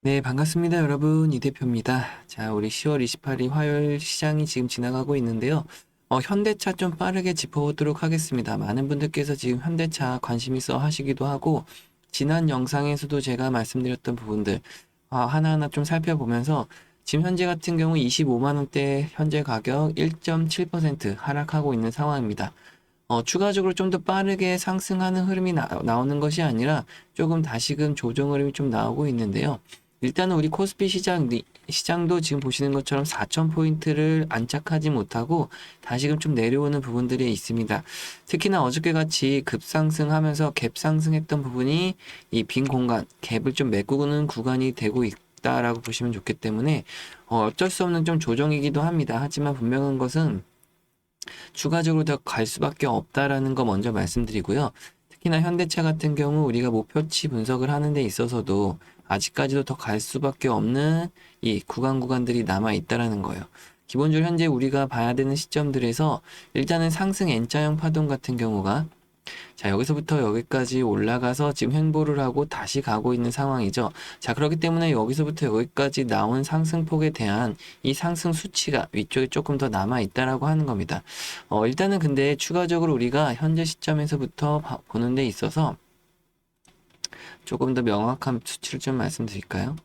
네, 반갑습니다, 여러분. 이 대표입니다. 자, 우리 10월 28일 화요일 시장이 지금 지나가고 있는데요. 현대차 좀 빠르게 짚어보도록 하겠습니다. 많은 분들께서 지금 현대차 관심 있어 하시기도 하고, 지난 영상에서도 제가 말씀드렸던 부분들, 하나하나 좀 살펴보면서, 지금 현재 같은 경우 25만 원대 현재 가격 1.7% 하락하고 있는 상황입니다. 추가적으로 좀 더 빠르게 상승하는 흐름이 나오는 것이 아니라 조금 다시금 조정 흐름이 좀 나오고 있는데요. 일단은 우리 코스피 시장도 지금 보시는 것처럼 4,000포인트를 안착하지 못하고 다시금 좀 내려오는 부분들이 있습니다. 특히나 어저께 같이 급상승하면서 갭 상승했던 부분이 이 빈 공간, 갭을 좀 메꾸는 구간이 되고 있다라고 보시면 좋기 때문에 어쩔 수 없는 좀 조정이기도 합니다. 하지만 분명한 것은 추가적으로 더 갈 수밖에 없다라는 거 먼저 말씀드리고요. 특히나 현대차 같은 경우 우리가 목표치 분석을 하는 데 있어서도 아직까지도 더 갈 수밖에 없는 이 구간들이 남아 있다라는 거예요. 기본적으로 현재 우리가 봐야 되는 시점들에서 일단은 상승 N자형 파동 같은 경우가 자, 여기서부터 여기까지 올라가서 지금 횡보를 하고 다시 가고 있는 상황이죠. 자, 그렇기 때문에 여기서부터 여기까지 나온 상승폭에 대한 이 상승 수치가 위쪽에 조금 더 남아 있다라고 하는 겁니다. 일단은 근데 추가적으로 우리가 현재 시점에서부터 보는 데 있어서 조금 더 명확한 수치를 좀 말씀드릴까요?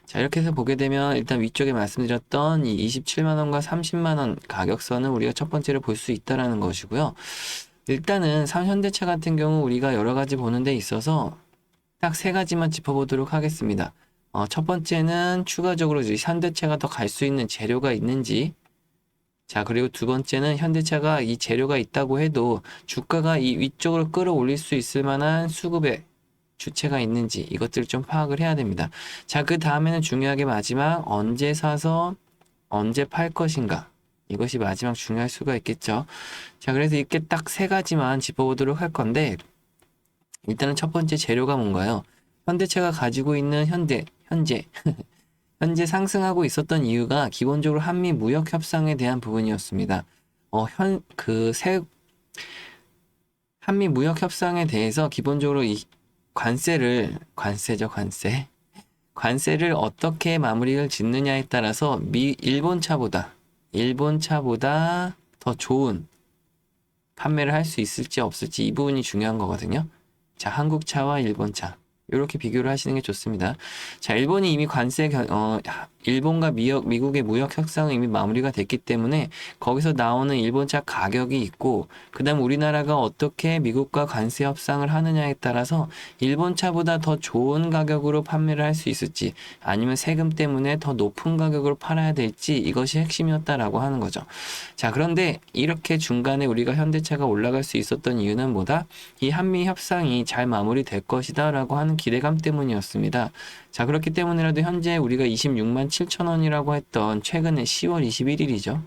자, 이렇게 해서 보게 되면 일단 위쪽에 말씀드렸던 이 27만 원과 30만 원 가격선을 우리가 첫 번째로 볼 수 있다라는 것이고요. 일단은 현대차 같은 경우 우리가 여러 가지 보는 데 있어서 딱 세 가지만 짚어보도록 하겠습니다. 첫 번째는 추가적으로 이제 현대차가 더 갈 수 있는 재료가 있는지, 자, 그리고 두 번째는 현대차가 이 재료가 있다고 해도 주가가 이 위쪽으로 끌어올릴 수 있을 만한 수급의 주체가 있는지 이것들을 좀 파악을 해야 됩니다. 자, 그 다음에는 중요하게 마지막 언제 사서 언제 팔 것인가. 이것이 마지막 중요할 수가 있겠죠. 자, 그래서 이렇게 딱 세 가지만 짚어보도록 할 건데, 일단은 첫 번째 재료가 뭔가요? 현대차가 가지고 있는 현재 상승하고 있었던 이유가 기본적으로 한미 무역 협상에 대한 부분이었습니다. 한미 무역 협상에 대해서 기본적으로 이 관세를 어떻게 마무리를 짓느냐에 따라서 일본 차보다 더 좋은 판매를 할 수 있을지 없을지 이 부분이 중요한 거거든요. 자, 한국 차와 일본 차. 이렇게 비교를 하시는 게 좋습니다. 자, 일본이 이미 일본과 미국의 무역 협상은 이미 마무리가 됐기 때문에 거기서 나오는 일본차 가격이 있고, 그 다음 우리나라가 어떻게 미국과 관세 협상을 하느냐에 따라서 일본차보다 더 좋은 가격으로 판매를 할 수 있을지, 아니면 세금 때문에 더 높은 가격으로 팔아야 될지, 이것이 핵심이었다라고 하는 거죠. 자, 그런데 이렇게 중간에 우리가 현대차가 올라갈 수 있었던 이유는 뭐다? 이 한미 협상이 잘 마무리될 것이다 라고 하는 기대감 때문이었습니다. 자, 그렇기 때문이라도 현재 우리가 26만 7천 원이라고 했던 최근에 10월 21일이죠.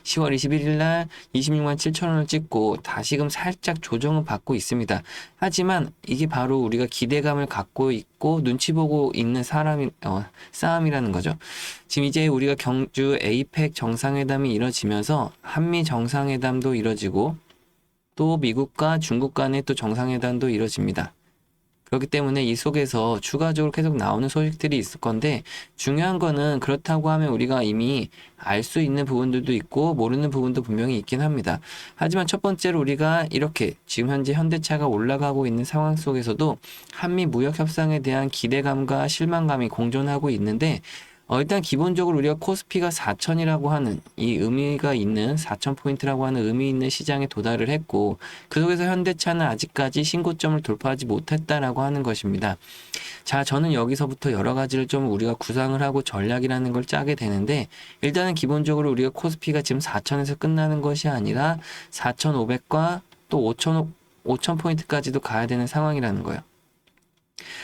10월 21일 날 26만 7천 원을 찍고 다시금 살짝 조정을 받고 있습니다. 하지만 이게 바로 우리가 기대감을 갖고 있고 눈치 보고 있는 싸움이라는 거죠. 지금 이제 우리가 경주 에이펙 정상회담이 이뤄지면서 한미 정상회담도 이뤄지고 또 미국과 중국 간의 또 정상회담도 이뤄집니다. 그렇기 때문에 이 속에서 추가적으로 계속 나오는 소식들이 있을 건데 중요한 거는 그렇다고 하면 우리가 이미 알 수 있는 부분들도 있고 모르는 부분도 분명히 있긴 합니다. 하지만 첫 번째로 우리가 이렇게 지금 현재 현대차가 올라가고 있는 상황 속에서도 한미 무역 협상에 대한 기대감과 실망감이 공존하고 있는데 일단 기본적으로 우리가 코스피가 4천이라고 하는 이 의미가 있는 4,000포인트라고 하는 의미 있는 시장에 도달을 했고 그 속에서 현대차는 아직까지 신고점을 돌파하지 못했다라고 하는 것입니다. 자, 저는 여기서부터 여러 가지를 좀 우리가 구상을 하고 전략이라는 걸 짜게 되는데 일단은 기본적으로 우리가 코스피가 지금 4천에서 끝나는 것이 아니라 4,500과 또 5,000포인트까지도 가야 되는 상황이라는 거예요.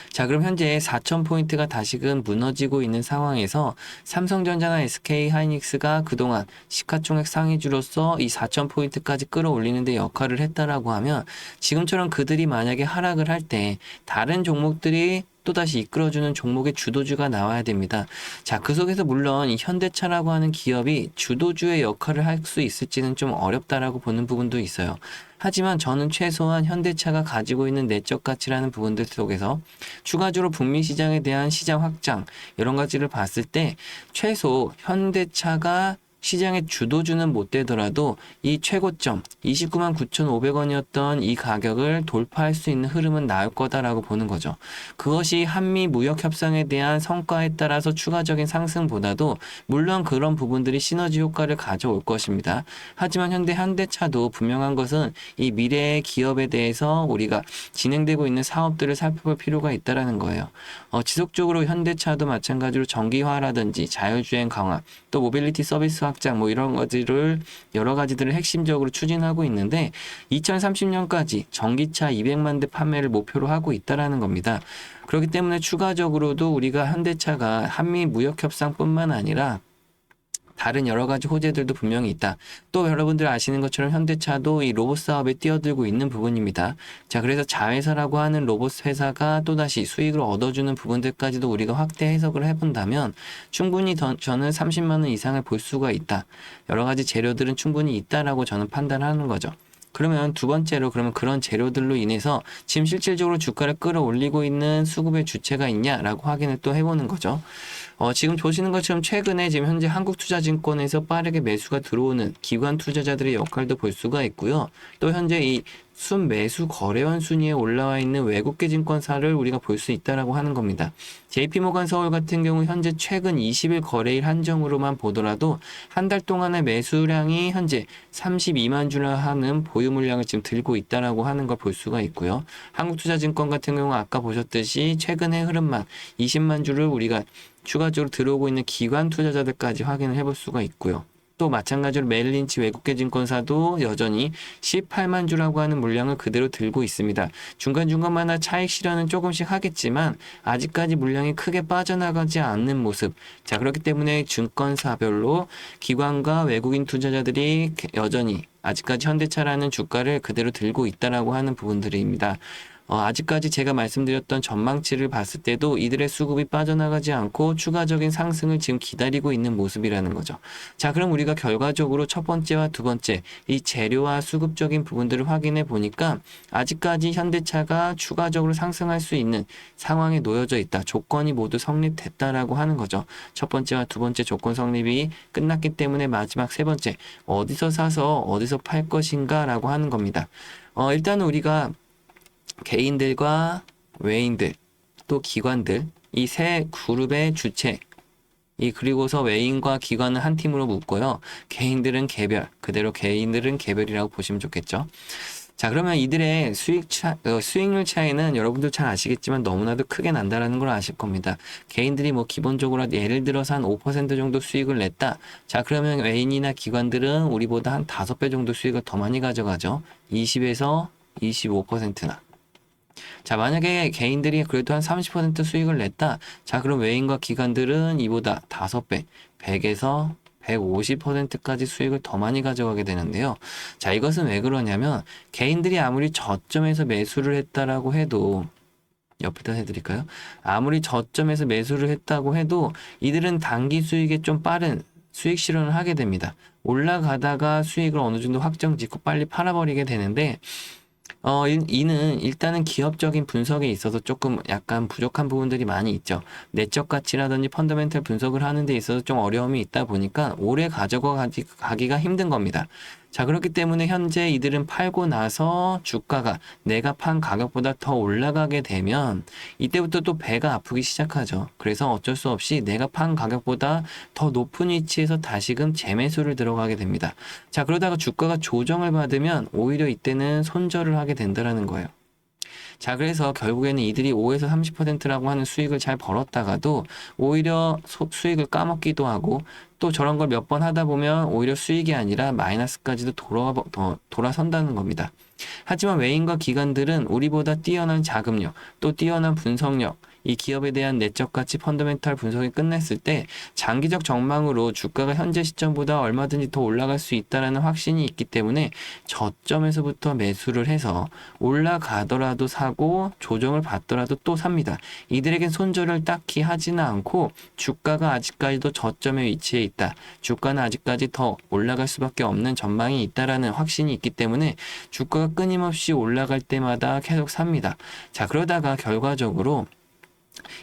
자, 그럼 현재 4,000포인트가 다시금 무너지고 있는 상황에서 삼성전자나 SK하이닉스가 그동안 시가총액 상위주로서 이 4,000포인트까지 끌어올리는 데 역할을 했다라고 하면 지금처럼 그들이 만약에 하락을 할 때 다른 종목들이 또다시 이끌어주는 종목의 주도주가 나와야 됩니다. 자, 그 속에서 물론 이 현대차라고 하는 기업이 주도주의 역할을 할 수 있을지는 좀 어렵다라고 보는 부분도 있어요. 하지만 저는 최소한 현대차가 가지고 있는 내적 가치라는 부분들 속에서 추가적으로 북미 시장에 대한 시장 확장 이런 가지를 봤을 때 최소 현대차가 시장의 주도주는 못 되더라도 이 최고점 29만 9,500원이었던 이 가격을 돌파할 수 있는 흐름은 나올 거다라고 보는 거죠. 그것이 한미 무역 협상에 대한 성과에 따라서 추가적인 상승보다도 물론 그런 부분들이 시너지 효과를 가져올 것입니다. 하지만 현대차도 분명한 것은 이 미래의 기업에 대해서 우리가 진행되고 있는 사업들을 살펴볼 필요가 있다라는 거예요. 지속적으로 현대차도 마찬가지로 전기화라든지 자율주행 강화, 또 모빌리티 서비스 확장 뭐 이런 것들을 여러 가지들을 핵심적으로 추진하고 있는데 2030년까지 전기차 200만 대 판매를 목표로 하고 있다라는 겁니다. 그렇기 때문에 추가적으로도 우리가 현대차가 한미 무역 협상뿐만 아니라 다른 여러 가지 호재들도 분명히 있다. 또 여러분들 아시는 것처럼 현대차도 이 로봇 사업에 뛰어들고 있는 부분입니다. 자, 그래서 자회사라고 하는 로봇 회사가 또다시 수익을 얻어주는 부분들까지도 우리가 확대 해석을 해본다면 충분히 저는 30만 원 이상을 볼 수가 있다. 여러 가지 재료들은 충분히 있다라고 저는 판단하는 거죠. 그러면 두 번째로 그러면 그런 재료들로 인해서 지금 실질적으로 주가를 끌어올리고 있는 수급의 주체가 있냐라고 확인을 또 해보는 거죠. 지금 보시는 것처럼 최근에 지금 현재 한국투자증권에서 빠르게 매수가 들어오는 기관 투자자들의 역할도 볼 수가 있고요. 또 현재 이 순매수 거래원 순위에 올라와 있는 외국계 증권사를 우리가 볼 수 있다라고 하는 겁니다. JP모간 서울 같은 경우 현재 최근 20일 거래일 한정으로만 보더라도 한 달 동안의 매수량이 현재 32만 주나 하는 보유 물량을 지금 들고 있다라고 하는 걸 볼 수가 있고요. 한국투자증권 같은 경우 아까 보셨듯이 최근의 흐름만 20만 주를 우리가 추가적으로 들어오고 있는 기관 투자자들까지 확인을 해볼 수가 있고요. 또 마찬가지로 메릴린치 외국계 증권사도 여전히 18만 주라고 하는 물량을 그대로 들고 있습니다. 중간중간마다 차익 실현은 조금씩 하겠지만 아직까지 물량이 크게 빠져나가지 않는 모습. 자, 그렇기 때문에 증권사별로 기관과 외국인 투자자들이 여전히 아직까지 현대차라는 주가를 그대로 들고 있다라고 하는 부분들입니다. 아직까지 제가 말씀드렸던 전망치를 봤을 때도 이들의 수급이 빠져나가지 않고 추가적인 상승을 지금 기다리고 있는 모습이라는 거죠. 자, 그럼 우리가 결과적으로 첫 번째와 두 번째, 이 재료와 수급적인 부분들을 확인해 보니까 아직까지 현대차가 추가적으로 상승할 수 있는 상황에 놓여져 있다. 조건이 모두 성립됐다라고 하는 거죠. 첫 번째와 두 번째 조건 성립이 끝났기 때문에 마지막 세 번째, 어디서 사서 어디서 팔 것인가라고 하는 겁니다. 일단은 우리가 개인들과 외인들 또 기관들 이 세 그룹의 주체 그리고서 외인과 기관은 한 팀으로 묶고요. 개인들은 개별 그대로 개인들은 개별이라고 보시면 좋겠죠. 자, 그러면 이들의 수익률 차이는 여러분도 잘 아시겠지만 너무나도 크게 난다라는 걸 아실 겁니다. 개인들이 뭐 기본적으로 예를 들어서 한 5% 정도 수익을 냈다. 자, 그러면 외인이나 기관들은 우리보다 한 5배 정도 수익을 더 많이 가져가죠. 20에서 25%나. 자, 만약에 개인들이 그래도 한 30% 수익을 냈다. 자, 그럼 외인과 기관들은 이보다 5배, 100에서 150%까지 수익을 더 많이 가져가게 되는데요. 자, 이것은 왜 그러냐면 개인들이 아무리 저점에서 매수를 했다라고 해도 옆에다 해드릴까요? 아무리 저점에서 매수를 했다고 해도 이들은 단기 수익에 좀 빠른 수익 실현을 하게 됩니다. 올라가다가 수익을 어느 정도 확정 짓고 빨리 팔아버리게 되는데 이는 일단은 기업적인 분석에 있어서 조금 약간 부족한 부분들이 많이 있죠. 내적 가치라든지 펀더멘털 분석을 하는 데 있어서 좀 어려움이 있다 보니까 오래 가기가 힘든 겁니다. 자, 그렇기 때문에 현재 이들은 팔고 나서 주가가 내가 판 가격보다 더 올라가게 되면 이때부터 또 배가 아프기 시작하죠. 그래서 어쩔 수 없이 내가 판 가격보다 더 높은 위치에서 다시금 재매수를 들어가게 됩니다. 자, 그러다가 주가가 조정을 받으면 오히려 이때는 손절을 하게 된다는 거예요. 자, 그래서 결국에는 이들이 5에서 30%라고 하는 수익을 잘 벌었다가도 오히려 수익을 까먹기도 하고 또 저런 걸 몇 번 하다 보면 오히려 수익이 아니라 마이너스까지도 돌아선다는 겁니다. 하지만 외인과 기관들은 우리보다 뛰어난 자금력, 또 뛰어난 분석력, 이 기업에 대한 내적 가치 펀더멘탈 분석이 끝냈을 때 장기적 전망으로 주가가 현재 시점보다 얼마든지 더 올라갈 수 있다는 확신이 있기 때문에 저점에서부터 매수를 해서 올라가더라도 사고 조정을 받더라도 또 삽니다. 이들에겐 손절을 딱히 하지는 않고 주가가 아직까지도 저점에 위치해 있다. 주가는 아직까지 더 올라갈 수밖에 없는 전망이 있다라는 확신이 있기 때문에 주가가 끊임없이 올라갈 때마다 계속 삽니다. 자, 그러다가 결과적으로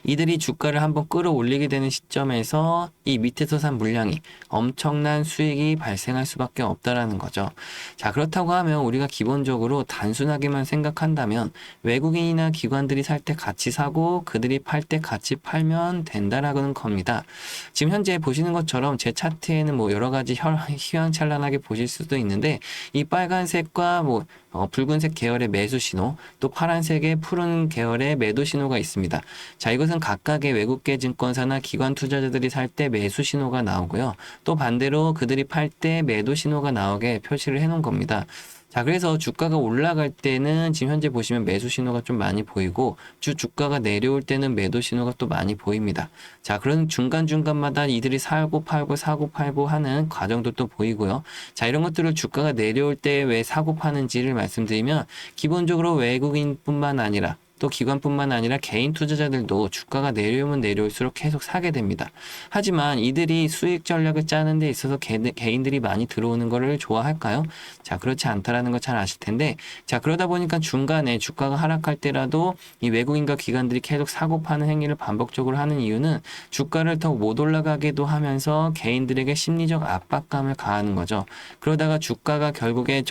이들이 주가를 한번 끌어올리게 되는 시점에서 이 밑에서 산 물량이 엄청난 수익이 발생할 수밖에 없다라는 거죠. 자, 그렇다고 하면 우리가 기본적으로 단순하게만 생각한다면 외국인이나 기관들이 살 때 같이 사고 그들이 팔 때 같이 팔면 된다라는 겁니다. 지금 현재 보시는 것처럼 제 차트에는 뭐 여러 가지 휘황찬란하게 보실 수도 있는데 이 빨간색과 뭐 붉은색 계열의 매수 신호, 또 파란색의 푸른 계열의 매도 신호가 있습니다. 자, 이것은 각각의 외국계 증권사나 기관 투자자들이 살 때 매수 신호가 나오고요. 또 반대로 그들이 팔 때 매도 신호가 나오게 표시를 해 놓은 겁니다. 자, 그래서 주가가 올라갈 때는 지금 현재 보시면 매수 신호가 좀 많이 보이고 주가가 내려올 때는 매도 신호가 또 많이 보입니다. 자, 그런 중간중간마다 이들이 사고 팔고 사고 팔고 하는 과정도 또 보이고요. 자, 이런 것들을 주가가 내려올 때 왜 사고 파는지를 말씀드리면 기본적으로 외국인뿐만 아니라 또 기관뿐만 아니라 개인 투자자들도 주가가 내려오면 내려올수록 계속 사게 됩니다. 하지만 이들이 수익 전략을 짜는 데 있어서 개인들이 많이 들어오는 것을 좋아할까요? 자, 그렇지 않다라는 거 잘 아실 텐데, 자, 그러다 보니까 중간에 주가가 하락할 때라도 이 외국인과 기관들이 계속 사고 파는 행위를 반복적으로 하는 이유는 주가를 더 못 올라가게도 하면서 개인들에게 심리적 압박감을 가하는 거죠. 그러다가 주가가 결국에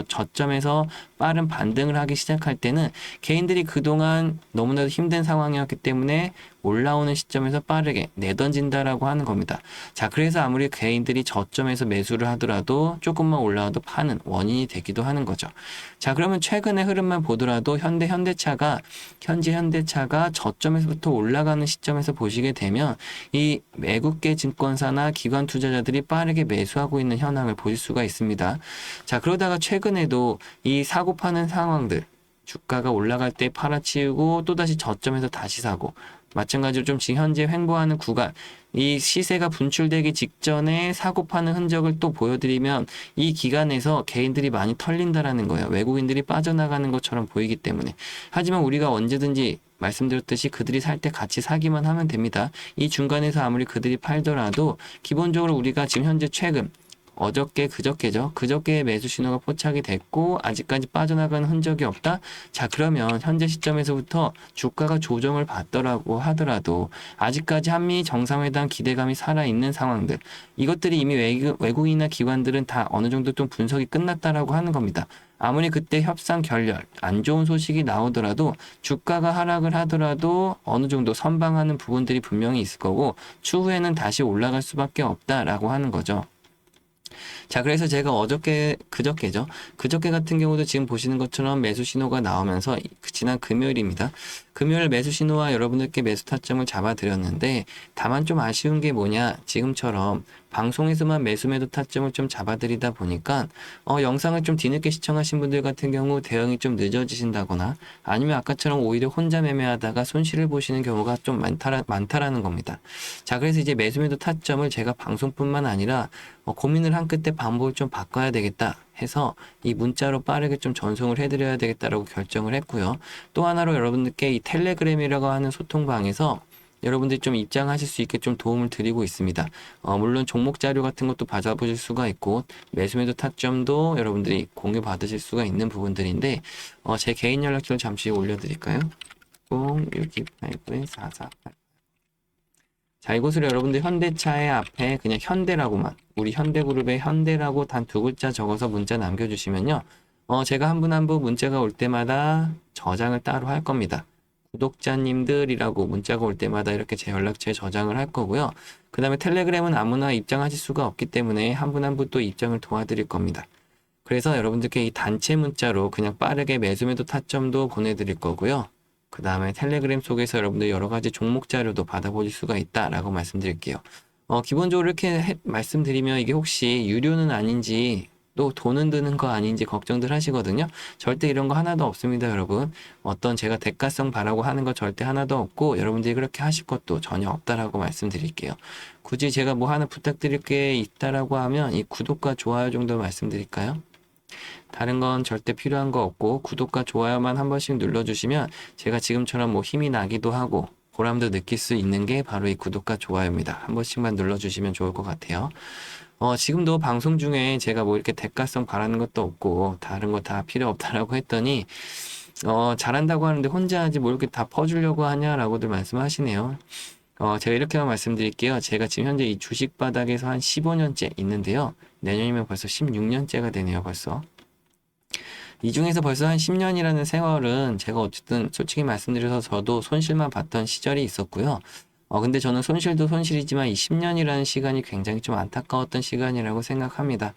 저점에서 빠른 반등을 하기 시작할 때는 개인들이 그동안 너무나도 힘든 상황이었기 때문에 올라오는 시점에서 빠르게 내던진다라고 하는 겁니다. 자, 그래서 아무리 개인들이 저점에서 매수를 하더라도 조금만 올라와도 파는 원인이 되기도 하는 거죠. 자, 그러면 최근의 흐름만 보더라도 현대차가 저점에서부터 올라가는 시점에서 보시게 되면 이 외국계 증권사나 기관 투자자들이 빠르게 매수하고 있는 현황을 보실 수가 있습니다. 자, 그러다가 최근에도 이 사고 파는 상황들, 주가가 올라갈 때 팔아치우고 또다시 저점에서 다시 사고, 마찬가지로 좀 지금 현재 횡보하는 구간, 이 시세가 분출되기 직전에 사고 파는 흔적을 또 보여드리면 이 기간에서 개인들이 많이 털린다라는 거예요. 외국인들이 빠져나가는 것처럼 보이기 때문에. 하지만 우리가 언제든지 말씀드렸듯이 그들이 살 때 같이 사기만 하면 됩니다. 이 중간에서 아무리 그들이 팔더라도 기본적으로 우리가 지금 현재 최근 어저께 그저께죠. 그저께 매수 신호가 포착이 됐고 아직까지 빠져나가는 흔적이 없다. 자, 그러면 현재 시점에서부터 주가가 조정을 받더라고 하더라도 아직까지 한미 정상회담 기대감이 살아있는 상황들, 이것들이 이미 외국인이나 기관들은 다 어느 정도 좀 분석이 끝났다라고 하는 겁니다. 아무리 그때 협상 결렬, 안 좋은 소식이 나오더라도 주가가 하락을 하더라도 어느 정도 선방하는 부분들이 분명히 있을 거고 추후에는 다시 올라갈 수밖에 없다라고 하는 거죠. 자, 그래서 제가 그저께죠. 그저께 같은 경우도 지금 보시는 것처럼 매수 신호가 나오면서 지난 금요일입니다. 금요일 매수 신호와 여러분들께 매수 타점을 잡아드렸는데 다만 좀 아쉬운 게 뭐냐, 지금처럼 방송에서만 매수 매도 타점을 좀 잡아드리다 보니까 영상을 좀 뒤늦게 시청하신 분들 같은 경우 대응이 좀 늦어지신다거나 아니면 아까처럼 오히려 혼자 매매하다가 손실을 보시는 경우가 좀 많다라는 겁니다. 자, 그래서 이제 매수 매도 타점을 제가 방송뿐만 아니라 고민을 한 끝에 방법을 좀 바꿔야 되겠다 해서 이 문자로 빠르게 좀 전송을 해드려야 되겠다라고 결정을 했고요. 또 하나로 여러분들께 이 텔레그램이라고 하는 소통방에서 여러분들이 좀 입장하실 수 있게 좀 도움을 드리고 있습니다. 물론 종목 자료 같은 것도 받아보실 수가 있고 매수매도 타점도 여러분들이 공유 받으실 수가 있는 부분들인데 제 개인 연락처를 잠시 올려드릴까요? 06289-4488. 자, 이곳으로 여러분들 현대차의 앞에 그냥 현대라고만, 우리 현대그룹의 현대라고 단 두 글자 적어서 문자 남겨주시면요. 제가 한 분 한 분 문자가 올 때마다 저장을 따로 할 겁니다. 구독자님들이라고 문자가 올 때마다 이렇게 제 연락처에 저장을 할 거고요. 그 다음에 텔레그램은 아무나 입장하실 수가 없기 때문에 한 분 한 분 또 입장을 도와드릴 겁니다. 그래서 여러분들께 이 단체 문자로 그냥 빠르게 매수매도 타점도 보내드릴 거고요. 그 다음에 텔레그램 속에서 여러분들 여러 가지 종목 자료도 받아보실 수가 있다라고 말씀드릴게요. 기본적으로 이렇게 말씀드리면 이게 혹시 유료는 아닌지 또 돈은 드는 거 아닌지 걱정들 하시거든요. 절대 이런 거 하나도 없습니다, 여러분. 어떤 제가 대가성 바라고 하는 거 절대 하나도 없고 여러분들이 그렇게 하실 것도 전혀 없다라고 말씀드릴게요. 굳이 제가 뭐 하나 부탁드릴 게 있다라고 하면 이 구독과 좋아요 정도 말씀드릴까요? 다른 건 절대 필요한 거 없고 구독과 좋아요만 한 번씩 눌러주시면 제가 지금처럼 뭐 힘이 나기도 하고 보람도 느낄 수 있는 게 바로 이 구독과 좋아요입니다. 한 번씩만 눌러주시면 좋을 것 같아요. 지금도 방송 중에 제가 뭐 이렇게 대가성 바라는 것도 없고 다른 거 다 필요 없다라고 했더니 잘한다고 하는데 혼자 하지 뭐 이렇게 다 퍼주려고 하냐라고들 말씀하시네요. 제가 이렇게만 말씀드릴게요. 제가 지금 현재 이 주식 바닥에서 한 15년째 있는데요. 내년이면 벌써 16년째가 되네요, 벌써. 이 중에서 벌써 한 10년이라는 세월은 제가 어쨌든 솔직히 말씀드려서 저도 손실만 봤던 시절이 있었고요. 근데 저는 손실도 손실이지만 이 10년이라는 시간이 굉장히 좀 안타까웠던 시간이라고 생각합니다.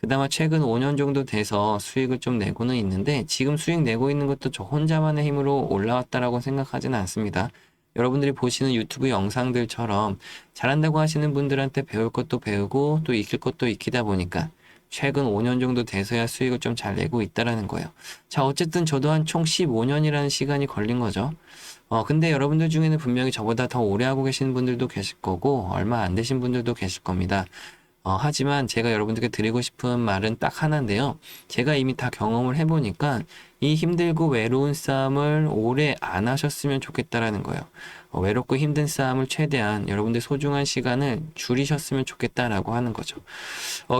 그나마 최근 5년 정도 돼서 수익을 좀 내고는 있는데 지금 수익 내고 있는 것도 저 혼자만의 힘으로 올라왔다라고 생각하진 않습니다. 여러분들이 보시는 유튜브 영상들처럼 잘한다고 하시는 분들한테 배울 것도 배우고 또 익힐 것도 익히다 보니까 최근 5년 정도 돼서야 수익을 좀 잘 내고 있다라는 거예요. 자, 어쨌든 저도 한 총 15년이라는 시간이 걸린 거죠. 근데 여러분들 중에는 분명히 저보다 더 오래 하고 계시는 분들도 계실 거고 얼마 안 되신 분들도 계실 겁니다. 하지만 제가 여러분들께 드리고 싶은 말은 딱 하나인데요. 제가 이미 다 경험을 해보니까 이 힘들고 외로운 싸움을 오래 안 하셨으면 좋겠다라는 거예요. 외롭고 힘든 싸움을 최대한 여러분들 소중한 시간을 줄이셨으면 좋겠다라고 하는 거죠.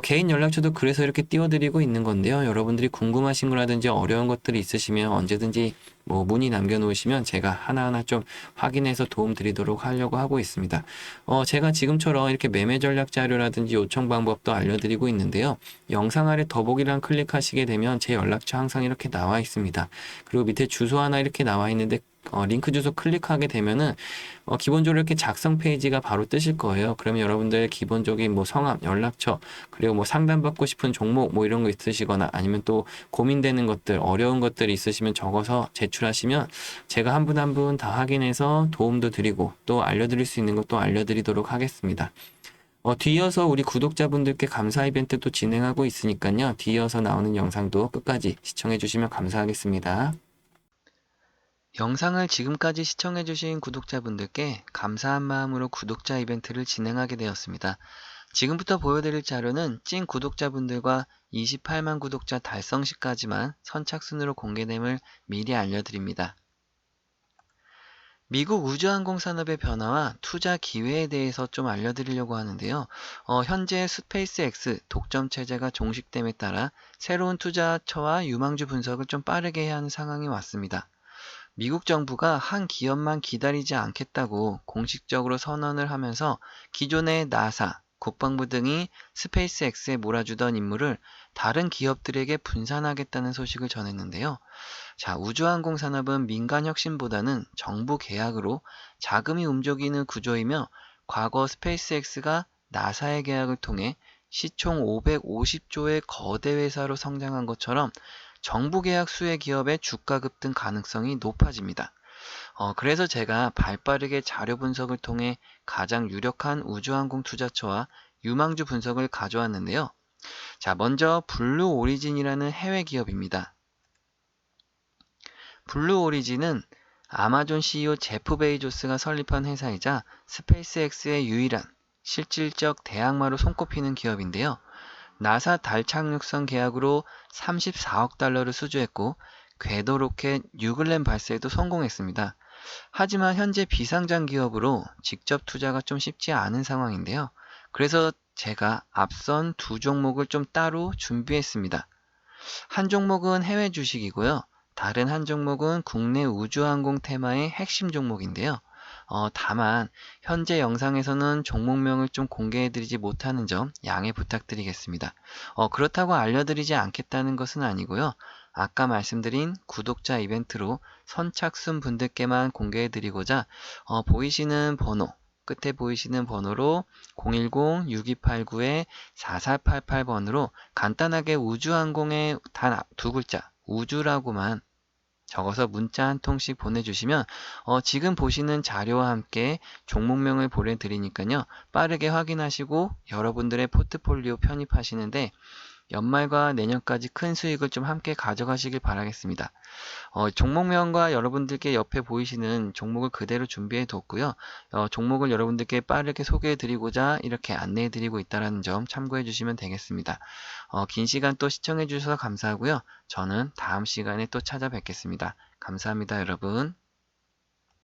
개인 연락처도 그래서 이렇게 띄워드리고 있는 건데요. 여러분들이 궁금하신 거라든지 어려운 것들이 있으시면 언제든지 뭐 문의 남겨놓으시면 제가 하나하나 좀 확인해서 도움 드리도록 하려고 하고 있습니다. 제가 지금처럼 이렇게 매매 전략 자료라든지 요청 방법도 알려드리고 있는데요. 영상 아래 더보기란 클릭하시게 되면 제 연락처 항상 이렇게 나와 있습니다. 그리고 밑에 주소 하나 이렇게 나와 있는데 링크 주소 클릭하게 되면은 기본적으로 이렇게 작성 페이지가 바로 뜨실 거예요. 그러면 여러분들 기본적인 뭐 성함, 연락처, 그리고 뭐 상담받고 싶은 종목 뭐 이런 거 있으시거나 아니면 또 고민되는 것들, 어려운 것들이 있으시면 적어서 제출하시면 제가 한 분 한 분 다 확인해서 도움도 드리고 또 알려드릴 수 있는 것도 알려드리도록 하겠습니다. 뒤이어서 우리 구독자분들께 감사 이벤트도 진행하고 있으니까요. 뒤이어서 나오는 영상도 끝까지 시청해 주시면 감사하겠습니다. 영상을 지금까지 시청해주신 구독자분들께 감사한 마음으로 구독자 이벤트를 진행하게 되었습니다. 지금부터 보여드릴 자료는 찐 구독자분들과 28만 구독자 달성 시까지만 선착순으로 공개됨을 미리 알려드립니다. 미국 우주항공 산업의 변화와 투자 기회에 대해서 좀 알려드리려고 하는데요. 현재 스페이스X 독점 체제가 종식됨에 따라 새로운 투자처와 유망주 분석을 좀 빠르게 해야 하는 상황이 왔습니다. 미국 정부가 한 기업만 기다리지 않겠다고 공식적으로 선언을 하면서 기존의 나사, 국방부 등이 스페이스X에 몰아주던 임무를 다른 기업들에게 분산하겠다는 소식을 전했는데요. 자, 우주항공 산업은 민간 혁신보다는 정부 계약으로 자금이 움직이는 구조이며 과거 스페이스X가 나사의 계약을 통해 시총 550조의 거대 회사로 성장한 것처럼 정부 계약 수혜 기업의 주가 급등 가능성이 높아집니다. 그래서 제가 발빠르게 자료 분석을 통해 가장 유력한 우주항공 투자처와 유망주 분석을 가져왔는데요. 자, 먼저 블루 오리진이라는 해외 기업입니다. 블루 오리진은 아마존 CEO 제프 베이조스가 설립한 회사이자 스페이스X의 유일한 실질적 대항마로 손꼽히는 기업인데요. 나사 달 착륙선 계약으로 34억 달러를 수주했고 궤도 로켓 뉴글렌 발사에도 성공했습니다. 하지만 현재 비상장 기업으로 직접 투자가 좀 쉽지 않은 상황인데요. 그래서 제가 앞선 두 종목을 좀 따로 준비했습니다. 한 종목은 해외 주식이고요. 다른 한 종목은 국내 우주항공 테마의 핵심 종목인데요. 다만 현재 영상에서는 종목명을 좀 공개해드리지 못하는 점 양해 부탁드리겠습니다. 그렇다고 알려드리지 않겠다는 것은 아니고요. 아까 말씀드린 구독자 이벤트로 선착순 분들께만 공개해드리고자 보이시는 번호, 끝에 보이시는 번호로 010-6289-4488번으로 간단하게 우주항공의 단 두 글자 우주라고만 적어서 문자 한 통씩 보내주시면 지금 보시는 자료와 함께 종목명을 보내드리니까요. 빠르게 확인하시고 여러분들의 포트폴리오 편입하시는데 연말과 내년까지 큰 수익을 좀 함께 가져가시길 바라겠습니다. 종목명과 여러분들께 옆에 보이시는 종목을 그대로 준비해 뒀고요. 종목을 여러분들께 빠르게 소개해 드리고자 이렇게 안내해 드리고 있다는 점 참고해 주시면 되겠습니다. 긴 시간 또 시청해 주셔서 감사하고요. 저는 다음 시간에 또 찾아뵙겠습니다. 감사합니다, 여러분.